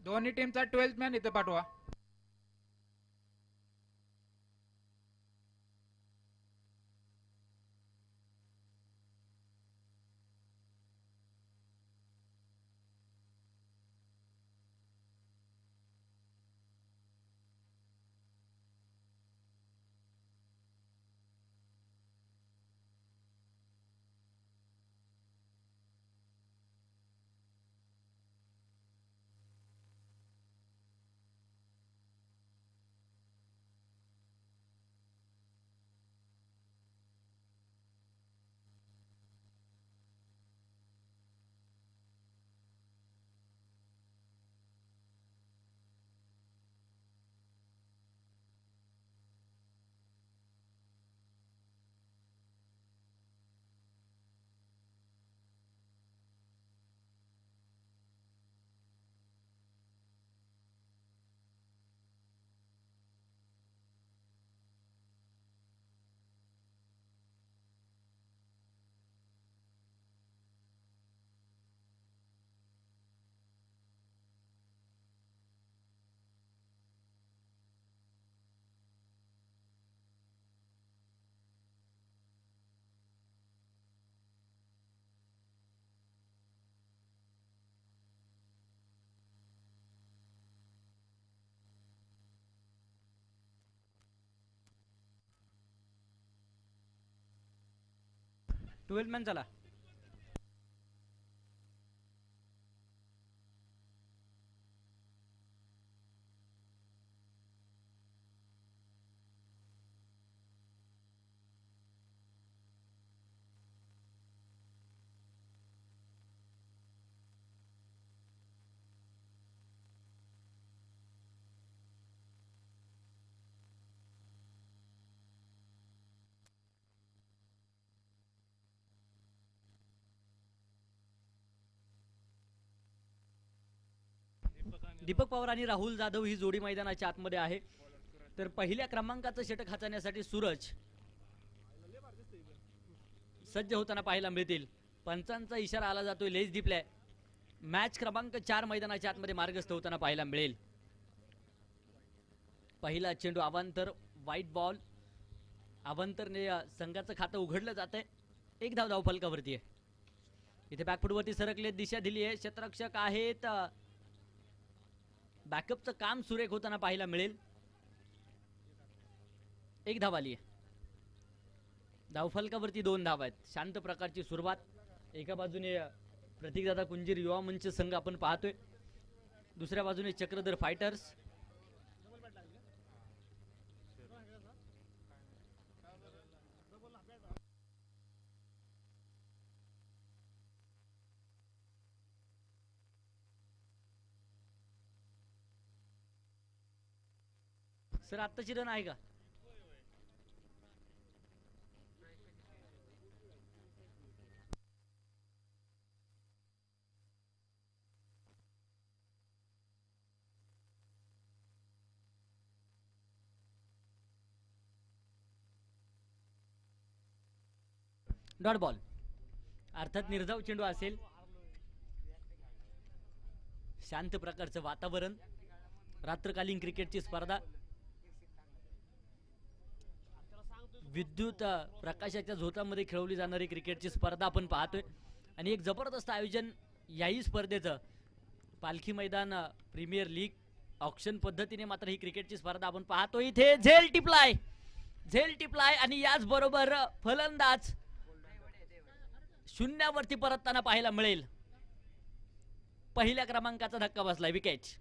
दोन्ही टीमचा 12th man इथे पाठवा. ट्वेल्थ मॅन चला. दीपक पवार आणि राहुल जाधव ही जोडी मैदानाच्या आतमध्ये आहे. तर पहिल्या क्रमांकाचं षटक हाताळण्यासाठी सूरज सज्ज होताना पाहायला मिळतील. पंचांचा इशारा आला जातोय लेज दिपलाय. मॅच क्रमांक 4 मैदानाच्या आतमध्ये मार्गस्थ होताना पाहायला मिळेल. पहिला चेंडू अवांतर, व्हाईट बॉल. अवांतरने संघाचं खातं उघडलं जात आहे. एक धाव फलकावरती आहे. इथे बॅकफुटवरती सरकले, दिशा दिली आहे. क्षेत्ररक्षक आहेत. बॅकअपचं काम सुरेख होताना पाहायला मिळेल. एक धाव आली आहे. धावफलकावरती 2 धाव आहेत. शांत प्रकारची सुरुवात. एका बाजूने प्रतीकदादा कुंजीर युवा मंच संघ आपण पाहतोय, दुसऱ्या बाजूने चक्रधर फायटर्स. सर आत्ताची रन आहे का? डॉट बॉल, अर्थात निर्धाव चेंडू असेल. शांत प्रकारचं वातावरण, रात्रकालीन क्रिकेटची स्पर्धा, विद्युत प्रकाशाच्या झोतामध्ये खेळवली जाणारी क्रिकेटची स्पर्धा आपण पाहतोय. आणि एक जबरदस्त आयोजन याही स्पर्धेचं. पालखी मैदान प्रीमियर लीग ऑक्शन पद्धतीने मात्र ही क्रिकेटची स्पर्धा आपण पाहतोय. इथे झेल टिपलाय आणि याच बरोबर फलंदाज शून्यावरती परतताना पाहायला मिळेल. पहिल्या क्रमांकाचा धक्का बसलाय. विकेट.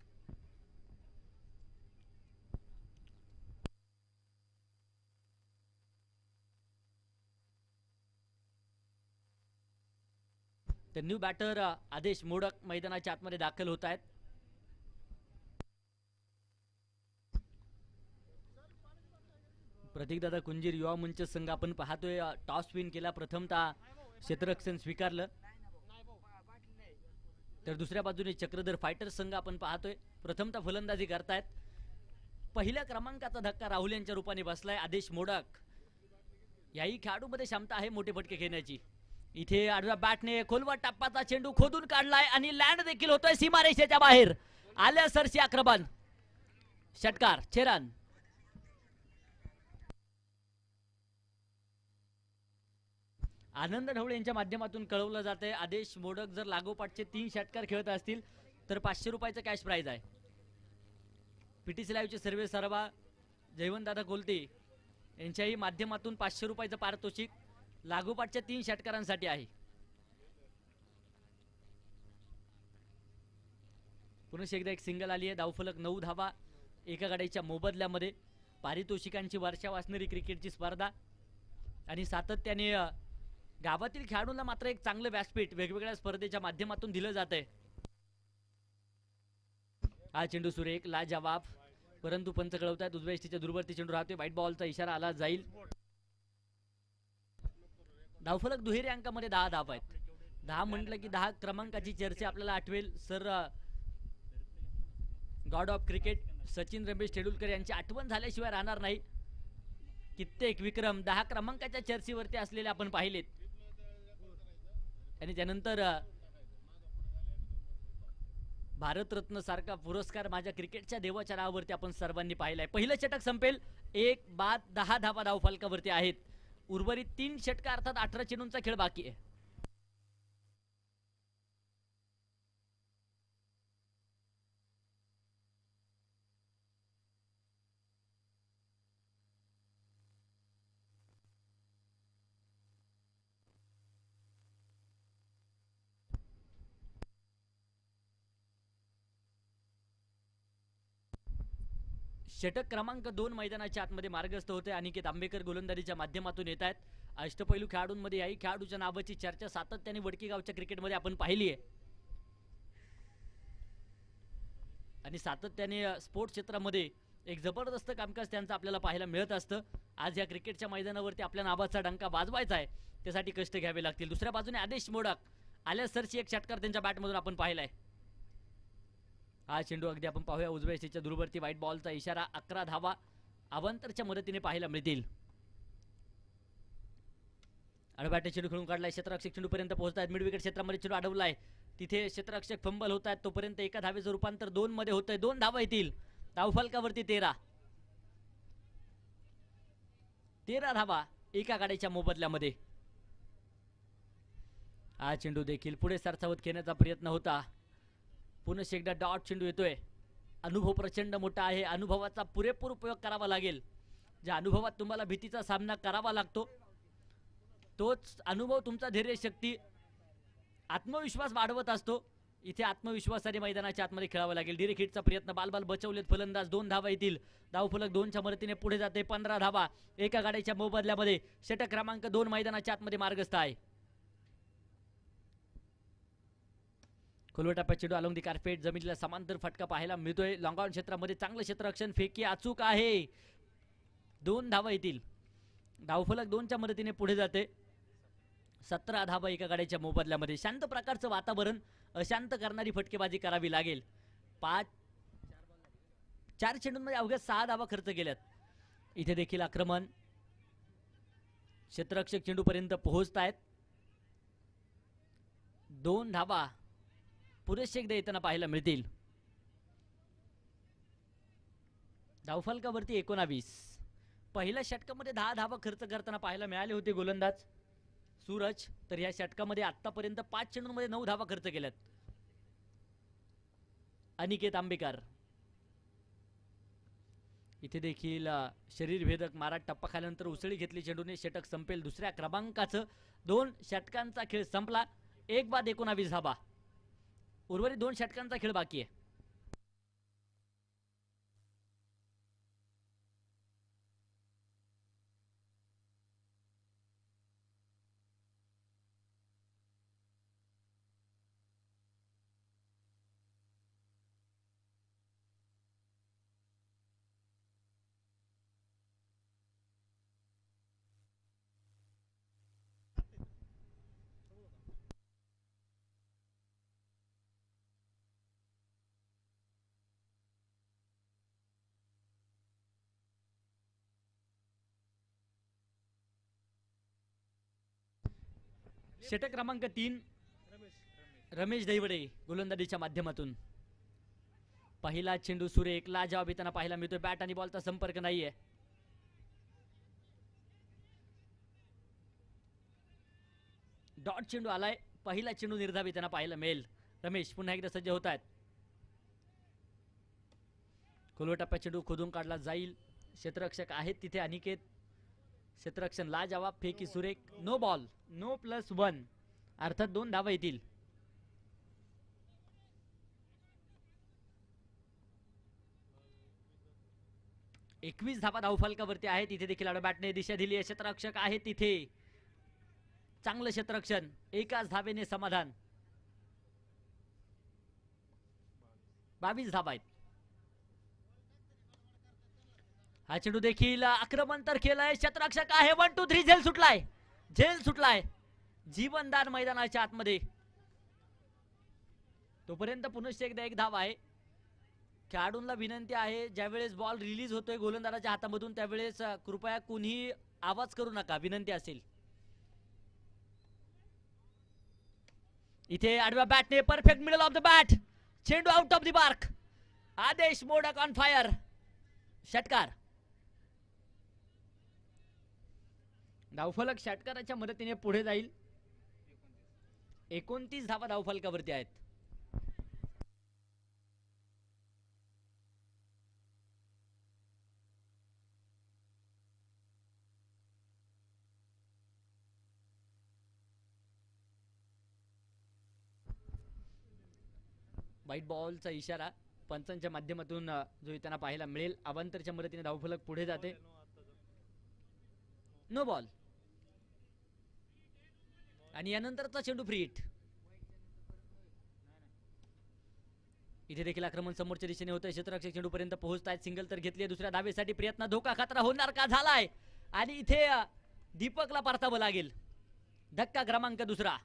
तर न्यू बॅटर आदेश मोडक मैदानाच्या आतमध्ये दाखल होत आहेत. प्रतीकदादा कुंजीर युवा मंच संघ आपण पाहतोय. टॉस विन केला, प्रथमतः क्षेत्ररक्षण स्वीकारलं. तर दुसऱ्या बाजूने चक्रधर फायटर्स संघ आपण पाहतोय, प्रथमतः फलंदाजी करतायत. पहिल्या क्रमांकाचा धक्का राहुल यांच्या रूपाने बसलाय. आदेश मोडक याही खेळाडूमध्ये क्षमता आहे मोठे फटके घेण्याची. इथे आडव्या बॅटने खोलवर टप्पाचा चेंडू खोदून काढलाय आणि लँड देखील होतोय सीमारेषेच्या बाहेर. आल्या सरसी आक्रमण, षटकार 6 रन. आनंद ढवळे यांच्या माध्यमातून कळवलं जाते आदेश मोडक जर लागोपाठचे 3 षटकार खेळत असतील तर 500 रुपयाचं कॅश प्राइज आहे. पीटीसी लाईव्हचे सर्वे सर्वा जयवंतदादा कोलते यांच्याही माध्यमातून 500 रुपयाचं पारितोषिक लागोपाठच्या 3 षटकारांसाठी आहे. पुन्हा एकदा एक सिंगल आली आहे. धावफलक 9 धावा एका गाड्याच्या मोबदल्यामध्ये. पारितोषिकांची वर्षा वासणारी क्रिकेटची स्पर्धा आणि सातत्याने गावातील खेळाडूंना मात्र एक चांगलं व्यासपीठ वेगवेगळ्या स्पर्धेच्या माध्यमातून दिलं जात आहे. हा चेंडू सुरेख लाजवाब, परंतु पंच कळवतात उजव्या इष्टीच्या दूरवरती चेंडू राहतोय. व्हाईट बॉलचा इशारा आला जाईल. धावफलक दुहेरी अंकामध्ये 10 धावा आहेत. 10 म्हटलं की 10 क्रमांकाची चर्चा आपल्याला आठवेल. Sir God of cricket Sachin Ramesh Tendulkar यांची आठवण झाल्याशिवाय राहणार नाही. कित्येक विक्रम 10 क्रमांकाच्या चर्चेवरती असलेले आपण पाहिलेत आणि त्यानंतर भारतरत्न सारखा पुरस्कार माझ्या क्रिकेटच्या देवाच्या नावावरती आपण सर्वांनी पाहिलाय. पहिलं षटक संपेल 1 बाद 10 धावा धावफलकावरती आहेत. उर्वरित 3 षटक अर्थात 18 चेंडूंचा खेळ बाकी आहे. षटक क्रमांक 2 मैदानाच्या आतमध्ये मार्गस्थ होते. अनिकेत आंबेकर गोलंदाजीच्या माध्यमातून येत आहेत. अष्टपैलू खेळाडूंमध्ये याही खेळाडूच्या नावाची चर्चा सातत्याने वडकी गावच्या क्रिकेटमध्ये आपण पाहिली आहे आणि सातत्याने स्पोर्ट्स क्षेत्रामध्ये एक जबरदस्त कामकाज त्यांचं आपल्याला पाहायला मिळत असतं. आज या क्रिकेटच्या मैदानावरती आपल्या नावाचा डंका वाजवायचा आहे, त्यासाठी कष्ट घ्यावे लागतील. दुसऱ्या बाजूने आदेश मोडक आल्या सरची एक षटकार त्यांच्या बॅटमधून आपण पाहिलाय. हा चेंडू अगदी आपण पाहूया उजव्या इष्टीच्या दूरवरती. व्हाईट बॉलचा इशारा. 11 धावा अवांतरच्या मदतीने पाहायला मिळतील. अडबॅटे चेंडू खेळून काढलाय. क्षेत्ररक्षक चेंडू पर्यंत पोहोचतायत. मिड विकेट क्षेत्रामध्ये चेंडू अडवलाय. तिथे क्षेत्ररक्षक फंबल होत आहेत. तोपर्यंत एका धावेचं रूपांतर 2 मध्ये होतंय. 2 धावा येतील. धावफलकावरती 13 धावा एका गाड्याच्या मोबदल्यामध्ये. हा चेंडू देखील पुढे सरसावत खेळण्याचा प्रयत्न होता. पुन्हा एकदा डॉट चेंडू येतोय. अनुभव प्रचंड मोठा आहे. अनुभवाचा पुरेपूर उपयोग करावा लागेल. ज्या अनुभवात तुम्हाला भीतीचा सामना करावा लागतो तोच अनुभव तुमचा धैर्यशक्ती आत्मविश्वास वाढवत असतो. इथे आत्मविश्वासाने मैदानाच्या आतमध्ये खेळावं लागेल. डिरेक्ट हिटचा प्रयत्न. बाल बचवलेत फलंदाज. 2 धावा येतील. धावफलक 2च्या मदतीने पुढे जाते. 15 धावा एका गाड्याच्या मोबदल्यामध्ये. षटक क्रमांक 2 मैदानाच्या आतमध्ये मार्गस्थ आहे. खोलवटा चेंडू अलॉंग दी कार्पेट. जमिनीला समांतर फटका पाहायला मिळतोय. लॉंग ऑन क्षेत्रामध्ये चांगलं क्षेत्ररक्षण. फेकी अचूक आहे. 2 धावा येतील. धावफलक 2च्या मदतीने पुढे जाते. 17 धावा एका गाड्याच्या मोबदल्यामध्ये. शांत प्रकारचं वातावरण अशांत करणारी फटकेबाजी करावी लागेल. 4 चेंडूंमध्ये अवघ्या 6 धावा खर्च केल्यात. इथे देखील आक्रमण. क्षेत्ररक्षक चेंडू पर्यंत पोहोचतायत. 2 धावा पुरेशे एकदा येताना पाहायला मिळतील. धावफलकावरती 19. पहिल्या षटकामध्ये 10 धावा खर्च करताना पाहायला मिळाले होते गोलंदाज सूरज. तर या षटकामध्ये आतापर्यंत 5 चेंडूंमध्ये 9 धावा खर्च केल्यात. अनिकेत आंबेकर. इथे देखील शरीरभेदक मारा. टप्पा खाल्यानंतर उसळी घेतली चेंडूने. षटक संपेल. दुसऱ्या क्रमांकाचं 2 षटकांचा खेळ संपला. 1 बाद 19 धावा. उर्वरित 2 षटकांचा खेळ बाकी आहे. षटक क्रमांक 3 रमेश दैवडे गोलंदाजीच्या माध्यमातून. पहिला चेंडू सुरेख लाजवाब येताना पाहायला मिळतोय. बॅट आणि बॉलचा संपर्क नाहीये. डॉट चेंडू आलाय. पहिला चेंडू निर्धाव येताना पाहायला मिळेल. रमेश पुन्हा एकदा सज्ज होत आहेत. खोलवर टप्प्यात चेंडू खोदून काढला जाईल. क्षेत्ररक्षक आहेत तिथे अनिकेत. क्षेत्ररक्षण लाजवाब. फेकी सुरेख. No ball. नो +1 अर्थात 2 धावा येतील. एकवीस धावा धावफलकावरती आहे. तिथे देखील बॅटने दिशा दिली आहे. क्षेत्ररक्षक आहे तिथे. चांगलं क्षेत्ररक्षण. एकाच धावेने समाधान. 22 धावा आहेत. हा चेंडू देखील आक्रमण तर केलाय. क्षेत्ररक्षक आहे. 1 2 3 झेल सुटलाय. झेल सुटलाय. जीवनदान मैदानाच्या आतमध्ये. तोपर्यंत पुनश्च एकदा एक धाव आहे. खेळाडूंना विनंती आहे ज्यावेळेस बॉल रिलीज होतोय गोलंदाजाच्या हातामधून त्यावेळेस कृपया कुणीही आवाज करू नका. विनंती असेल. इथे आडव्या बॅटने perfect middle of the bat. चेंडू out of the mark. Adesh Modak on fire. षटकार. धावफलक षटकाराच्या मदतीने पुढे जाईल. 29 धावा धावफलकावरती आहेत. व्हाईट बॉलचा इशारा पंचांच्या माध्यमातून जो त्यांना पाहायला मिळेल. अवांतरच्या मदतीने धावफलक पुढे जाते. No ball. आणि यानंतरचा चेंडू फ्री हिट. इथे देखील आक्रमण समोरच्या दिशेने होतंय. क्षेत्ररक्षक चेंडू पर्यंत पोहोचतायत. सिंगल तर घेतली. दुसऱ्या धावेसाठी प्रयत्न. धोका खतरा होणार का झालाय. आणि इथे दीपकला परतावं लागेल. धक्का क्रमांक दुसरा.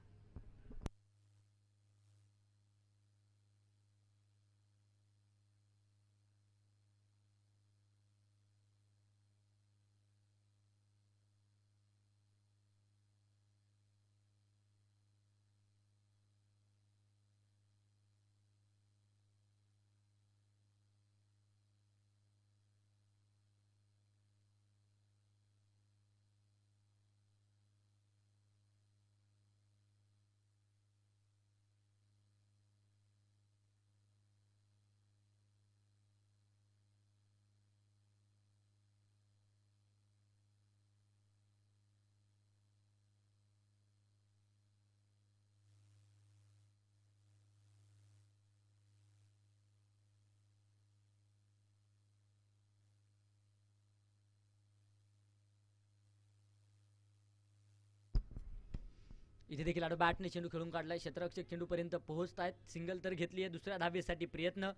इथे देखील बॅटने चेंडू खेळून काढलाय. क्षेत्ररक्षक चेंडू पर्यंत पोहोचतायत. सिंगल तर घेतली आहे. दुसऱ्या धावेसाठी प्रयत्न.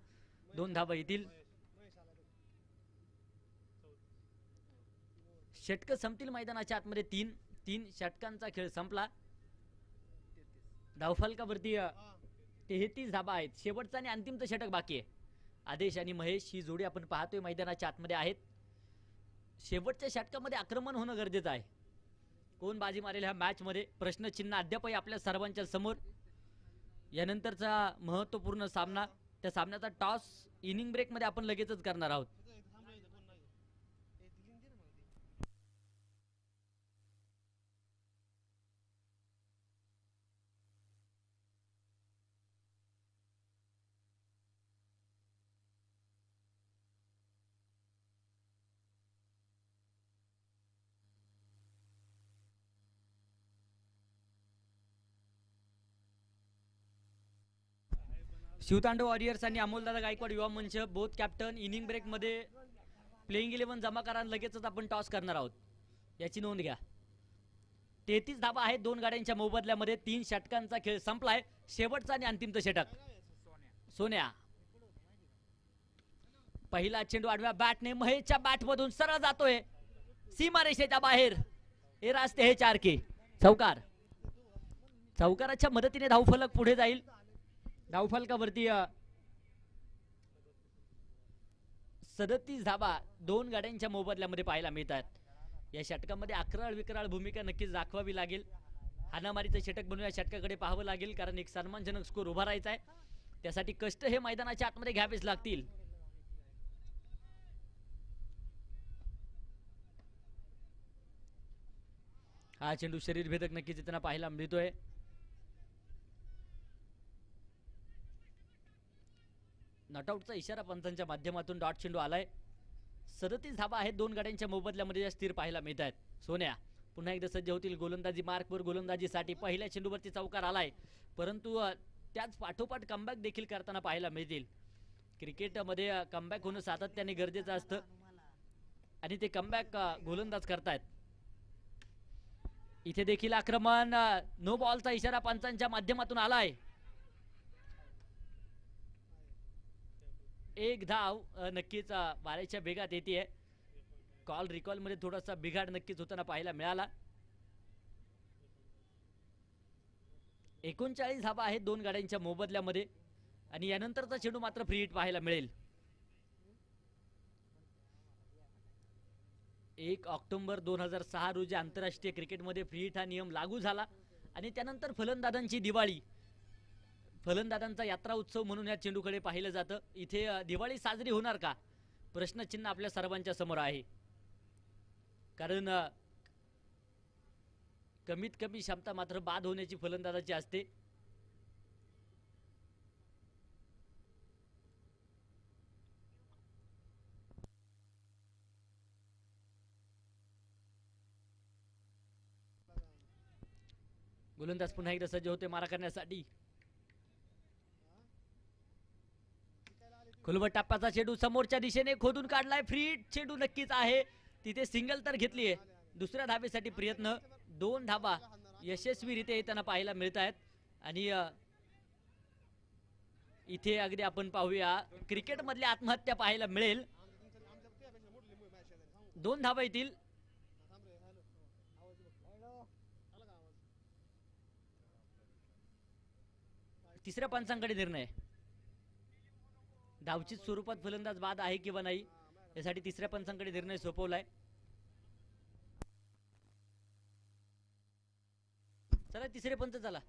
2 धावा येतील. षटक संपतील मैदानाच्या आतमध्ये. 3 षटकांचा खेळ संपला. धावफलकावरती 33 धावा आहेत. शेवटचा आणि अंतिमचं षटक बाकी आहे. आदेश आणि महेश ही जोडी आपण पाहतोय मैदानाच्या आतमध्ये आहेत. शेवटच्या षटकामध्ये आक्रमण होणं गरजेचं आहे. कोण बाजी मारेल ह्या मॅच मध्ये प्रश्नचिन्ह अद्यापही आपल्या सर्वांच्या समोर. यानंतरचा महत्त्वपूर्ण सामना. त्या सामन्याचा टॉस इनिंग ब्रेक मध्ये आपण लगेचच करणार आहोत. शिवतांडव वॉरियर्स आणि अमोलदादा गायकवाड युवा मंच बोथ कॅप्टन इनिंग ब्रेक मध्ये प्लेइंग 11 जमा करा. लगेचच आपण टॉस करणार आहोत. याची नोंद घ्या. 33 धावा आहेत 2 गाड्यांच्या मोबदल्यामध्ये. 3 षटकांचा खेळ संपलाय. शेवटचा आणि अंतिमचं षटक. सोन्या. पहिला चेंडू आडव्या बॅटने महेशच्या बॅटमधून सरळ जातोय सीमारेषेच्या बाहेर. हे रास्ते हे 4 के. चौकार. चौकाराच्या मदतीने धावफलक पुढे जाईल. धावफलकावरती 37 धावा 2 गाड्यांच्या मोबदल्यामध्ये पाहायला मिळतात. या षटकामध्ये अकराळ विक्राळ भूमिका नक्कीच दाखवावी लागेल. हाणामारीचं षटक बनवून या षटकाकडे पाहावं लागेल कारण एक सन्मानजनक स्कोर उभा राहायचा आहे. त्यासाठी कष्ट हे मैदानाच्या आतमध्ये घ्यावेच लागतील. हा चेंडू शरीरभेदक नक्कीच त्यांना पाहायला मिळतोय. नॉटआउटचा इशारा पंचांच्या माध्यमातून डॉट चेंडू आलाय. 37 धावा आहेत दोन गाड्यांच्या मोबदल्यामध्ये स्थिर पाहायला मिळत आहेत. सोन्या पुन्हा एकदा सज्ज होतील गोलंदाजी मार्कवर गोलंदाजीसाठी. पहिल्या चेंडूवरती चौकार आलाय, परंतु त्याच पाठोपाठ कमबॅक देखील करताना पाहायला मिळतील. क्रिकेटमध्ये कमबॅक होणं सातत्याने गरजेचं असतं आणि ते कमबॅक गोलंदाज करतायत. इथे देखील आक्रमण, नो बॉलचा इशारा पंचांच्या माध्यमातून आलाय. एक धाव नक्कीच वाऱ्याच्या वेगात येते. कॉल रिकॉल मध्ये थोडासा बिघाड नक्कीच होताना पाहायला मिळाला. 39 धावा आहेत दोन गाड्यांच्या मोबदल्यामध्ये आणि यानंतरचा चेंडू मात्र फ्री हिट पाहायला मिळेल. 1 ऑक्टोबर 2006 रोजी आंतरराष्ट्रीय क्रिकेटमध्ये फ्री हिट हा नियम लागू झाला आणि त्यानंतर फलंदाजांची दिवाळी, फलंदाजांचा यात्रा उत्सव म्हणून या चेंडूकडे पाहिलं जातं. इथे दिवाळी साजरी होणार का, प्रश्नचिन्ह आपल्या सर्वांच्या समोर आहे. कारण कमीत कमी क्षमता मात्र बाद होण्याची फलंदाजाची असते. गोलंदाज पुन्हा एकदा सज्ज होते मारा करण्यासाठी. खुलवट टप्प्याचा चेंडू समोरच्या दिशेने खोदून काढलाय. फ्री हिट चेंडू नक्कीच आहे. तिथे सिंगल तर घेतलीये. दुसऱ्या धावेसाठी प्रयत्न, 2 धावा यशस्वीरित्या येताना पाहायला मिळत आहेत. आणि इथे अगदी आपण पाहूया क्रिकेट मधली आत्महत्या पाहायला मिळेल. 2 धावा येतील. तिसऱ्या पंचांकडे निर्णय. धावचीत स्वरूपात फलंदाज बाद आहे किंवा नाही यासाठी तिसऱ्या पंचांकडे निर्णय सोपवलाय. चला तिसरे पंच चला.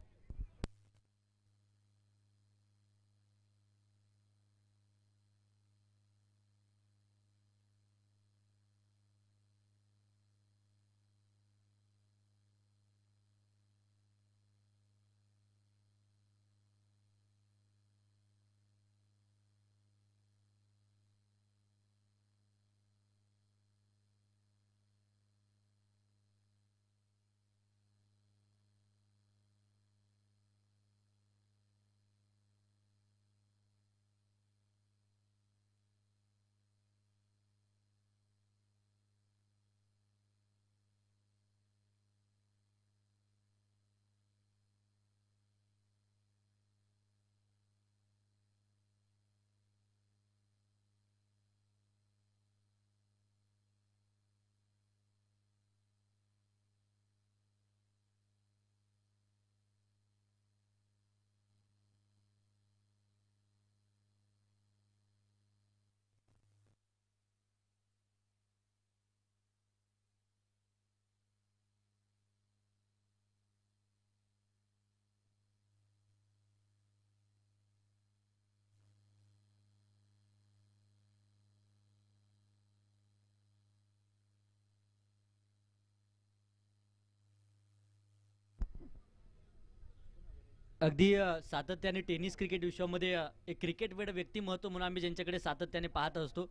अगदी सातत्याने टेनिस क्रिकेट विश्वामध्ये एक क्रिकेट वेड व्यक्तिमत्व म्हणून आम्ही ज्यांच्याकडे सातत्याने पाहत असतो,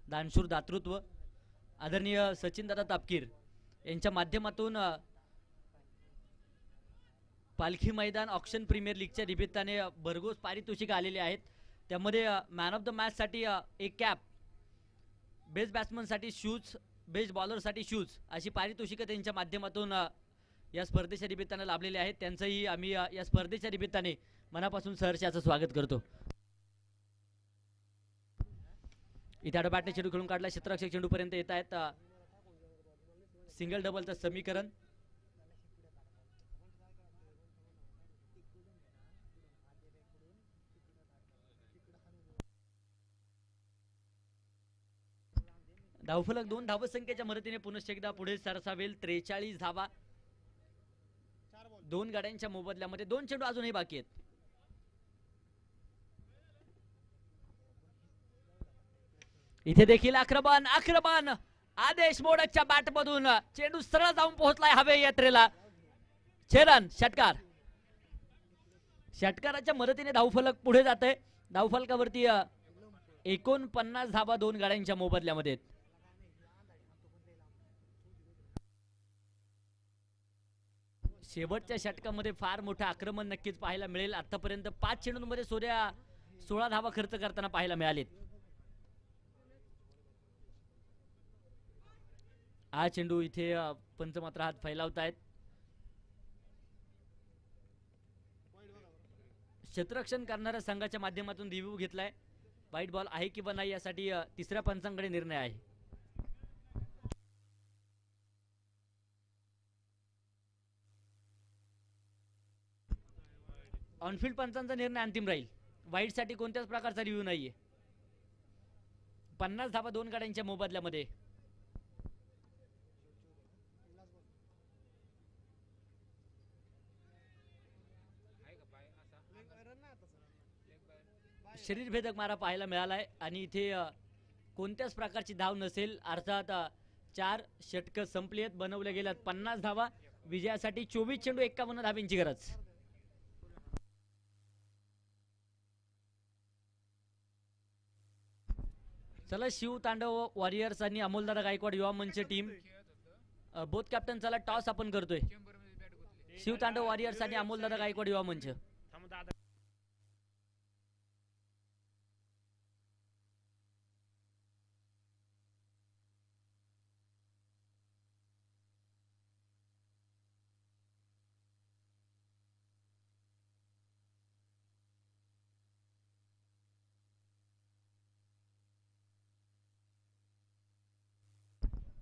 दानशूर दातृत्व आदरणीय सचिनदादा तापकीर यांच्या माध्यमातून पालखी मैदान ऑक्शन प्रीमियर लीगच्या निमित्ताने भरघोस पारितोषिक आलेले आहेत. त्यामध्ये मॅन ऑफ द मॅच साठी एक कॅप, बेस्ट बॅट्समन साठी शूज, बेस्ट बॉलर साठी शूज अशी पारितोषिकं त्यांच्या माध्यमातून या स्पर्धेच्या निमित्ताने लाभलेले आहेत. त्यांचंही आम्ही या स्पर्धेच्या निमित्ताने मनापासून सहर्षाचं स्वागत करतो. इथे बॅटने चेंडू खेळून काढला, क्षेत्ररक्षक चेंडू पर्यंत येत आहेत. सिंगल डबलचं समीकरण. धावफलक 2 धावसंख्येच्या मदतीने पुनश्च एकदा पुढे सरसावेल. 43 धावा 2 गाड्यांच्या मोबदल्यामध्ये. 2 चेंडू अजूनही बाकी आहेत. इथे देखील आक्रमण आक्रमण आदेश मोडकच्या बॅट मधून चेंडू सरळ जाऊन पोहोचलाय हवे यात्रेला. छेलन षटकार, षटकाराच्या मदतीने धावफलक पुढे जाते. धावफलकावरती 49 धावा 2 गाड्यांच्या मोबदल्यामध्ये. शेवटच्या षटकामध्ये फार मोठं आक्रमण नक्कीच पाहायला मिळेल. आतापर्यंत 5 चेंडूंमध्ये 16 धावा खर्च करताना पाहायला मिळालेत. हा चेंडू इथे पंच मात्र हात फैलावतायत. क्षेत्ररक्षण करणाऱ्या संघाच्या माध्यमातून रिव्ह्यू घेतलाय. वाईट बॉल आहे किंवा नाही यासाठी तिसऱ्या पंचांकडे निर्णय आहे. ऑनफिल्ड पंचांचा निर्णय अंतिम राहील. वाईट साठी कोणत्याच प्रकारचा रिव्ह्यू नाहीये. 50 धावा 2 गाड्यांच्या मोबदल्यामध्ये. शरीरभेदक मारा पाहायला मिळालाय आणि इथे कोणत्याच प्रकारची धाव नसेल. अर्थात 4 षटक संपली आहेत, बनवल्या गेल्यात 50 धावा. विजयासाठी 24 चेंडू 51 धावांची गरज. चला शिव तांडव वॉरियर्स आणि अमोलदादा गायकवाड युवा मंच टीम बोथ कॅप्टन चला टॉस आपण करतोय. शिव तांडव वॉरियर्स आणि अमोलदादा गायकवाड युवा मंच.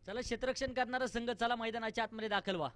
चला क्षेत्ररक्षण करणारा संघ चला मैदानाच्या आतमध्ये दाखल व्हा.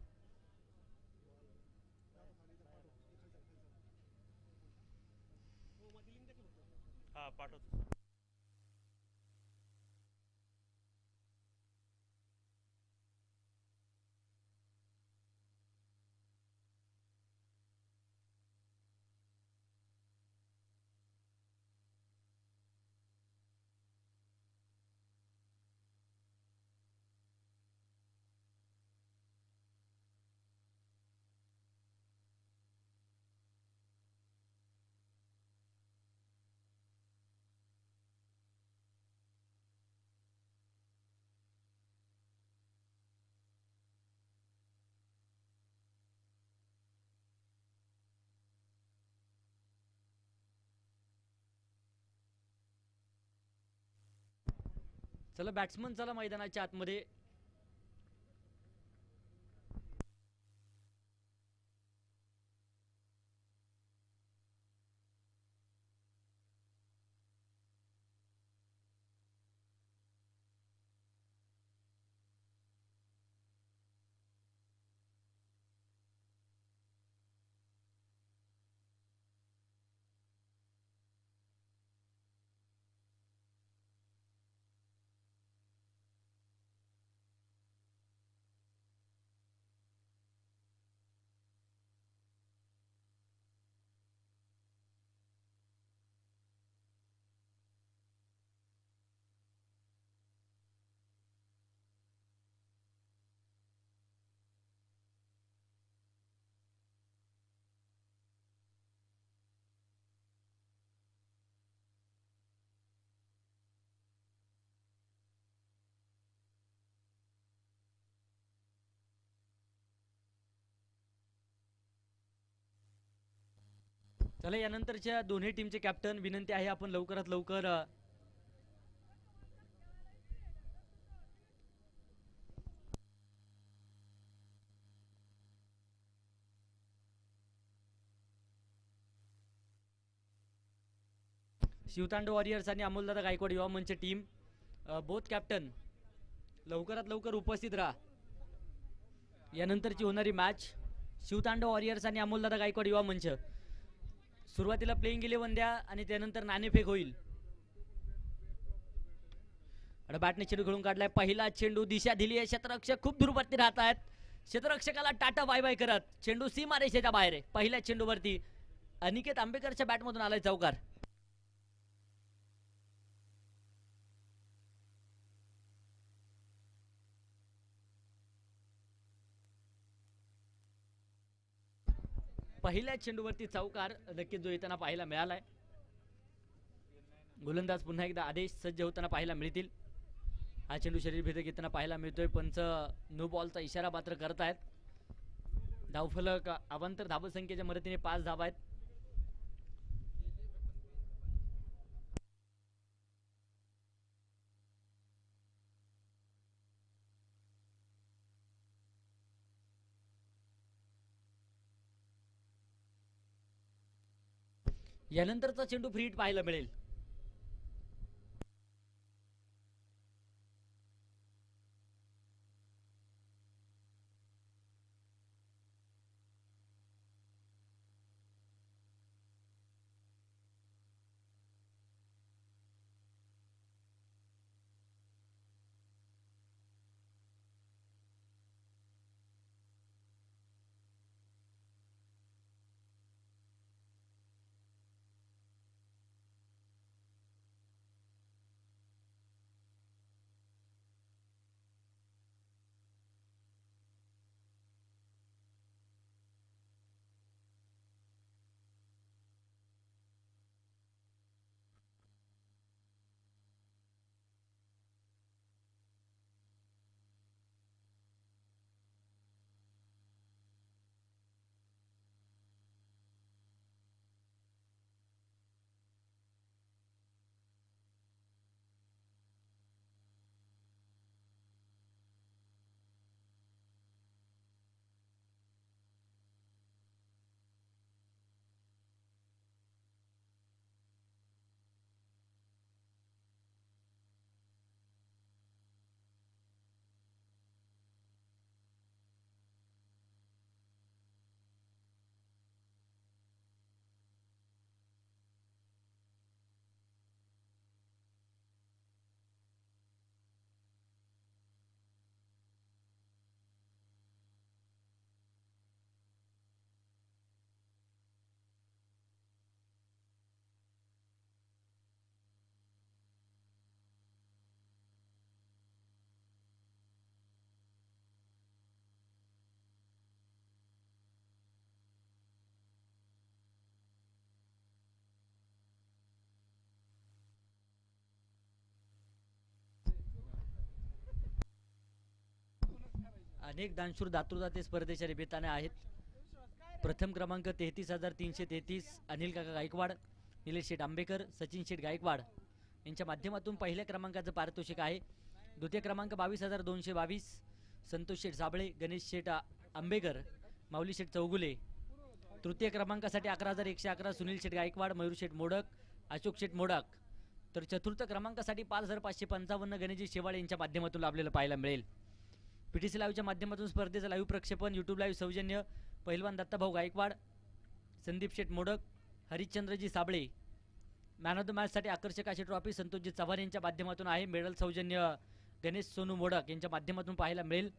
चला बॅट्समन चला मैदानाच्या आतमध्ये. चला यानंतरच्या दोन्ही टीमचे कॅप्टन विनंती आहे आपण लवकरात लवकर शिवतांडव वॉरियर्स आणि अमोलदादा गायकवाड युवा मंच टीम बोथ कॅप्टन लवकरात लवकर उपस्थित राहा. यानंतरची होणारी मॅच शिवतांडव वॉरियर्स आणि अमोलदादा गायकवाड युवा मंच. सुरुवातीला प्लेइंग 11 द्या आणि त्यानंतर नाणेफेक होईल. बॅटने चेंडू खेळून काढलाय. पहिला चेंडू दिशा दिली आहे. क्षेत्ररक्षक खूप दूरवरती राहत आहेत. क्षेत्ररक्षकाला टाटा बाय बाय करत चेंडू सीमारेषेच्या बाहेर आहे. पहिल्या चेंडूवरती अनिकेत आंबेकरच्या बॅटमधून आलाय चौकार. पहिल्या चेंडूवरती चौकार नक्कीच जो येताना पाहायला मिळालाय. गोलंदाज पुन्हा एकदा आदेश सज्ज होताना पाहायला मिळतील. हा चेंडू शरीर भेदक येताना पाहायला मिळतोय. पंच नो बॉलचा इशारा मात्र करत आहेत. धावफलक अवांतर धावसंख्येच्या मदतीने 5 धावा आहेत. यानंतरचा चेंडू फ्री हिट पाहायला मिळेल. अनेक दानशूर दातृदाते स्पर्धेच्या रिबेताने आहेत. प्रथम क्रमांक 33,333 अनिल काका गायकवाड, निलेश शेठ आंबेकर, सचिन शेठ गायकवाड यांच्या माध्यमातून पहिल्या क्रमांकाचं पारितोषिक आहे. द्वितीय क्रमांक 22,222 संतोष शेठ साबळे, गणेश शेठ आंबेकर, माऊली शेठ चौगुले. तृतीय क्रमांकासाठी 11,111 सुनील शेठ गायकवाड, मयूर शेठ मोडक, अशोक शेठ मोडक. तर चतुर्थ क्रमांकासाठी 5,555 गणेशजी शेवाळे यांच्या माध्यमातून लाभलेलं पाहायला मिळेल. पीटीसी लाईव्हच्या माध्यमातून स्पर्धेचं लाईव्ह प्रक्षेपण यूट्यूब लाईव्ह सौजन्य पहिलवान Dattabhau Gaikwad, Sandeep Sheth Modak, Harishchandraji Sable. Man of the मॅचसाठी आकर्षक अशी ट्रॉफी संतोषजी चव्हाण यांच्या माध्यमातून आहे. मेडल सौजन्य गणेश सोनू मोडक यांच्या माध्यमातून पाहायला मिळेल.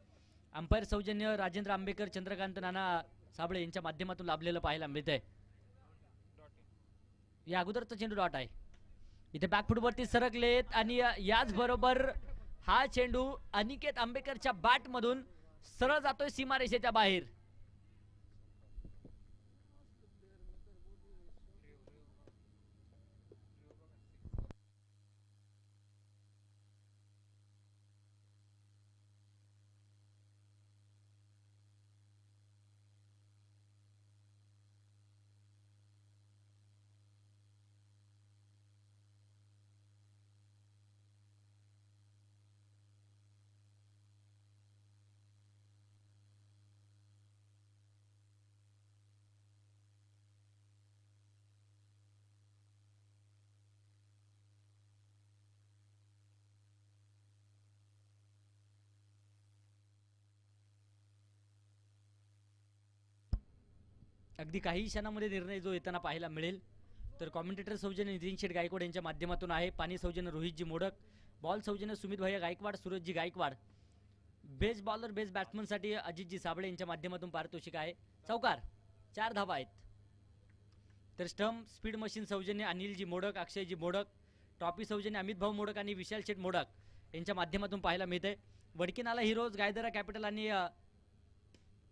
अंपायर सौजन्य राजेंद्र आंबेकर, चंद्रकांत नाना साबळे यांच्या माध्यमातून लाभलेलं पाहायला मिळतंय. या अगोदरचा चेंडू डॉट आहे. इथे बॅकफुटवरती सरकलेत आणि याचबरोबर हा चेंडू अनिकेत आंबेकरच्या बॅट मधून सरळ जातोय सीमारेषेच्या बाहेर. अगदी काही क्षणामध्ये निर्णय जो येताना पाहायला मिळेल. तर कॉमेंटेटर सौजन्य नितीन शेठ गायकवाड यांच्या माध्यमातून आहे. पाणी सौजन्य रोहितजी मोडक, बॉल सौजन्य सुमित भैया Gaikwad, Surajji Gaikwad. Best bowler best बॅट्समनसाठी अजितजी साबळे यांच्या माध्यमातून पारितोषिक आहे. चौकार, 4 धावा आहेत. तर स्टंप स्पीड मशीन सौजन्य अनिलजी मोडक, अक्षयजी मोडक, ट्रॉफी सौजन्य अमित भाऊ मोडक आणि विशाल शेठ मोडक यांच्या माध्यमातून पाहायला मिळते. वडकीनाला हिरोज, गायदरा कॅपिटल आणि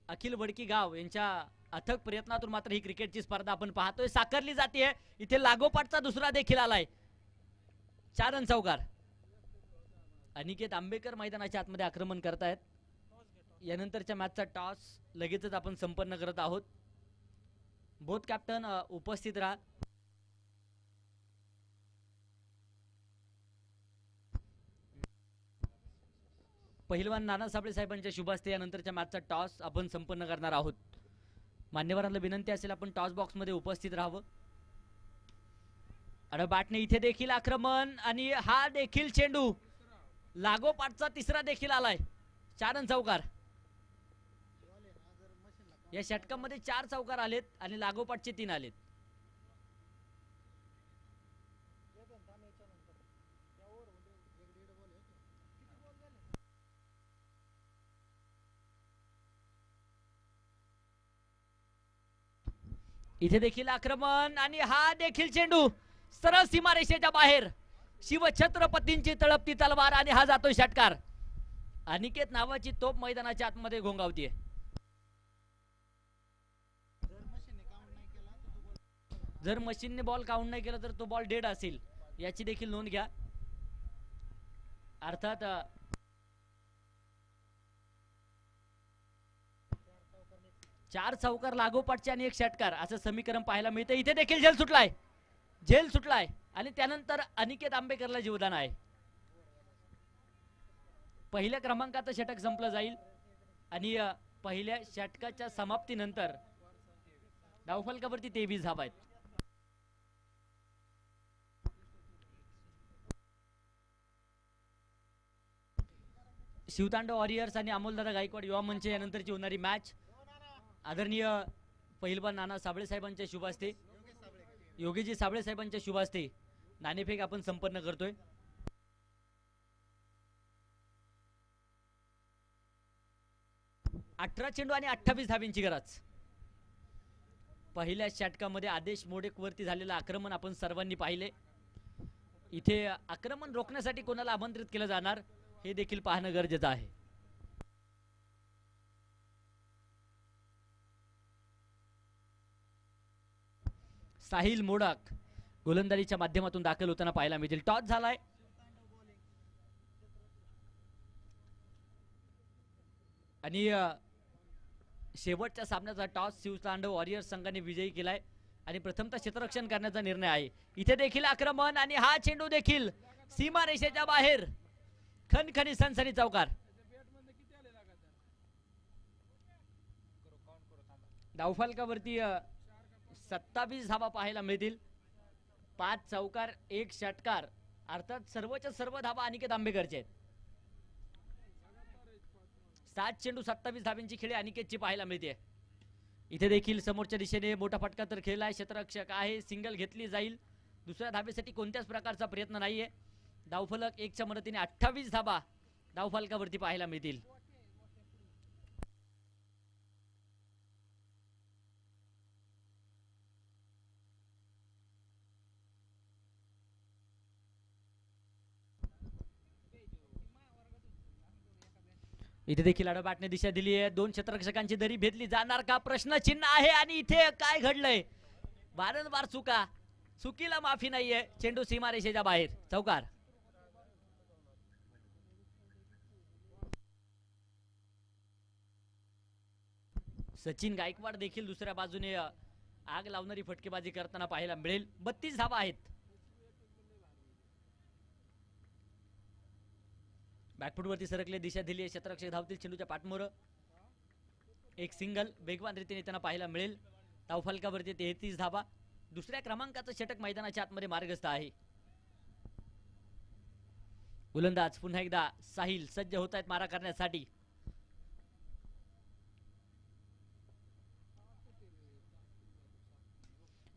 अखिल वडकी गाव यांच्या अथक प्रयत्नातून मात्र ही क्रिकेटची स्पर्धा आपण पाहतोय साकारली जाते. इथे लागोपाठचा दुसरा देखील आलाय. 4 रन चौकार. अनिकेत आंबेकर मैदानाच्या आतमध्ये आक्रमण करतायत. यानंतरच्या मॅचचा टॉस लगेचच आपण संपन्न करत आहोत. बोथ कॅप्टन उपस्थित राहा. पहिलवान नाना साबळे साहेबांच्या शुभ हस्ते यानंतरच्या मॅचचा टॉस आपण संपन्न करणार आहोत. मान्यवरांना विनंती असेल आपण टॉस बॉक्स मध्ये उपस्थित राहावं. आणि बॅटने इथे देखील आक्रमण आणि हा देखील चेंडू लागोपाठचा तिसरा देखील आलाय. 4 रन चौकार. या षटकामध्ये 4 चौकार आलेत आणि लागोपाठचे 3 आलेत. इथे देखील आक्रमण आणि हा देखील चेंडू सरळ सीमारेषेच्या बाहेर. शिवछत्रपतींची तळपती तलवार आणि हा जातोय षटकार. अनिकेत नावाची तोप मैदानाच्या आतमध्ये घोंगावतीये. जर मशीनने बॉल काउंट नाही केला तर तो बॉल डेड असेल याची देखील नोंद घ्या. अर्थात चार चौकार लागोपाठचे आणि एक षटकार असं समीकरण पाहायला मिळतं. इथे देखील झेल सुटलाय आणि त्यानंतर अनिकेत आंबेकरला जीवदान आहे. पहिल्या क्रमांकाचं षटक संपलं जाईल आणि पहिल्या षटकाच्या समाप्तीनंतर धावफलकावरती 23 धावा आहेत. शिवतांडव वॉरियर्स आणि अमोलदादा गायकवाड युवा मंच यानंतरची होणारी मॅच आदरणीय पहिलवान नाना साबळे साहेबांच्या शुभ हस्ते, योगीजी साबळे साहेबांच्या शुभ हस्ते नाणेफेक आपण संपन्न करतोय. अठरा चेंडू आणि 28 धाब्यांची गरज. पहिल्या षटकामध्ये आदेश मोडेक वरती झालेलं आक्रमण आपण सर्वांनी पाहिले. इथे आक्रमण रोखण्यासाठी कोणाला आमंत्रित केलं जाणार हे देखील पाहणं गरजेचं आहे. साहिल मोडक गोलंदाजीच्या माध्यमातून दाखल होताना पाहायला मिळतील. टॉस झालाय आणि शेवटच्या सामन्याचा टॉस शिवतांडव वॉरियर्स संघाने विजयी केलाय आणि प्रथमतः क्षेत्ररक्षण करण्याचा निर्णय आहे. इथे देखील आक्रमण आणि हा चेंडू देखील सीमारेषेच्या बाहेर. खणखणी सनसनी चौकार. धावफलकावरती 27 धावा पाहायला मिळतील. 5 चौकार 1 षटकार अर्थात सर्वच्या सर्व धावा अनिकेत आंबेकरचे आहेत. 7 चेंडू 27 धाब्यांची खेळी अनिकेतची पाहायला मिळते. इथे देखील समोरच्या दिशेने मोठा फटका तर खेळलाय. क्षेत्ररक्षक आहे, सिंगल घेतली जाईल. दुसऱ्या धाबेसाठी कोणत्याच प्रकारचा प्रयत्न नाहीये. धावफलक 1च्या मदतीने 28 धाबा धावफलकावरती पाहायला मिळतील. इथे देखील बॅटने दिशा दिली आहे. 2 क्षेत्ररक्षकांची दरी भेदली जाणार का प्रश्नचिन्ह आहे. आणि इथे काय घडलंय. वारंवार चुकीला माफी नाहीये. चेंडू सीमारेषेच्या बाहेर. चौकार. सचिन गायकवाड देखील दुसऱ्या बाजूने आग लावणारी फटकेबाजी करताना पाहायला मिळेल. 32 धावा आहेत. बॅकफुटवरती सरकले, दिशा दिली आहे. क्षेत्ररक्षक धावतील चेंडूच्या पाठमोर. एक सिंगल वेगवान रीतीने त्यांना पाहायला मिळेल. धावफलकावरती 33 धावा. दुसऱ्या क्रमांकाचं षटक मैदानाच्या आतमध्ये मार्गस्थ आहे. गोलंदाज पुन्हा एकदा साहिल सज्ज होत आहेत मारा करण्यासाठी.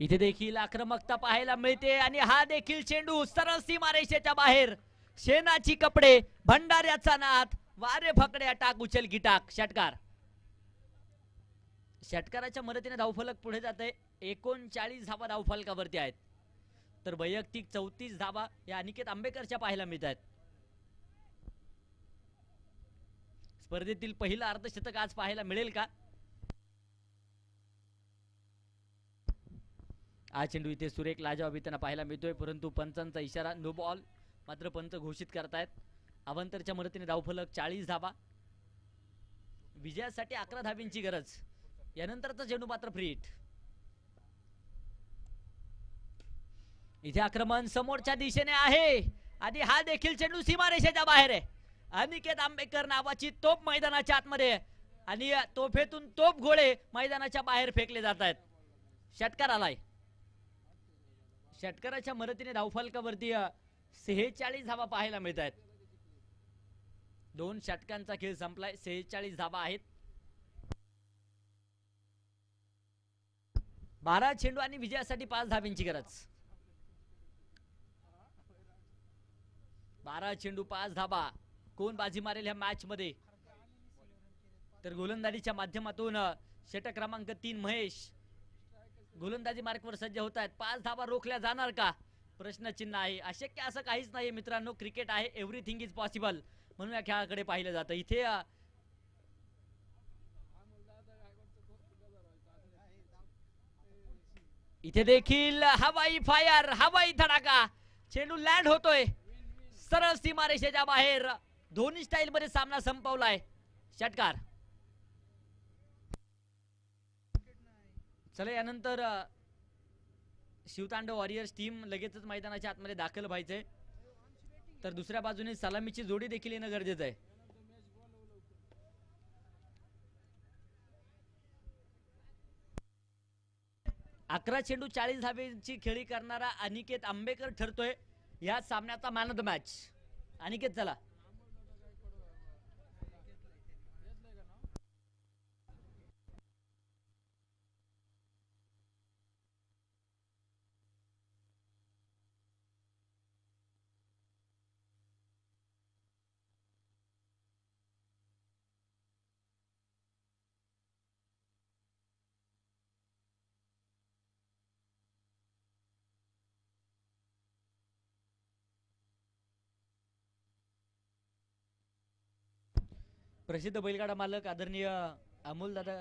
इथे देखील आक्रमकता पाहायला मिळते आणि हा देखील चेंडू सरळ सीमारेषेच्या बाहेर. शेणाची कपडे, भंडाऱ्याचा नाद, वारे फकड्या टाक उचल की टाक. षटकार. षटकाराच्या मदतीने धावफलक पुढे जाते. 39 धावा धावफलकावरती आहेत. तर वैयक्तिक 34 धावा या अनिकेत आंबेकरच्या पाहायला मिळत आहेत. स्पर्धेतील पहिला अर्धशतक आज पाहायला मिळेल का. हा चेंडू इथे सुरेख लाजवाब त्यांना पाहायला मिळतोय, परंतु पंचांचा इशारा नो बॉल मात्र पंच घोषित करतायत. अवंतरच्या मदतीने धावफलक 40 धावा. विजयासाठी 11 धावींची गरज. यानंतरचा चेंडू मात्र फ्री हिट. इथे आक्रमण समोरच्या दिशेने आहे आणि हा देखील चेंडू सीमारेषेच्या बाहेर आहे. अनिकेत आंबेकर नावाची तोप मैदानाच्या आतमध्ये आणि तोफेतून तोप गोळे मैदानाच्या बाहेर फेकले जात आहेत. षटकार आलाय. षटकाराच्या मदतीने धावफलकावरती 46 धावा पाहायला मिळत आहेत. 2 षटकांचा खेळ संपलाय. 46 धावा आहेत. 12 चेंडू आणि विजयासाठी 5 धावींची गरज. 12 चेंडू 5 धावा. कोण बाजी मारेल ह्या मॅच मध्ये? तर गोलंदाजीच्या माध्यमातून षटक क्रमांक 3 महेश गोलंदाजी मार्कवर सज्ज होत आहेत. 5 धावा रोखल्या जाणार का? प्रश्नचिन्ह आहे. अशक्य असं काहीच नाही मित्रांनो. क्रिकेट आहे, एव्हरीथिंग इज पॉसिबल म्हणून या खेळाकडे पाहिलं जातं. इथे देखील हवाई फायर, हवाई धडाका. चेंडू लँड होतोय सरळ सीमारेषेच्या बाहेर. दोन्ही स्टाईल मध्ये सामना संपवलाय. षटकार. चला यानंतर शिवतांडव वॉरियर्स टीम लगेचच मैदानाच्या आतमध्ये दाखल व्हायचंय. तर दुसऱ्या बाजूने सलामीची जोडी देखील येणं गरजेचं आहे. अकरा चेंडू 40 धावेची खेळी करणारा अनिकेत आंबेकर ठरतोय या सामन्याचा man of the match. Aniket चला. प्रसिद्ध बैलगाडा मालक आदरणीय अमोल दादा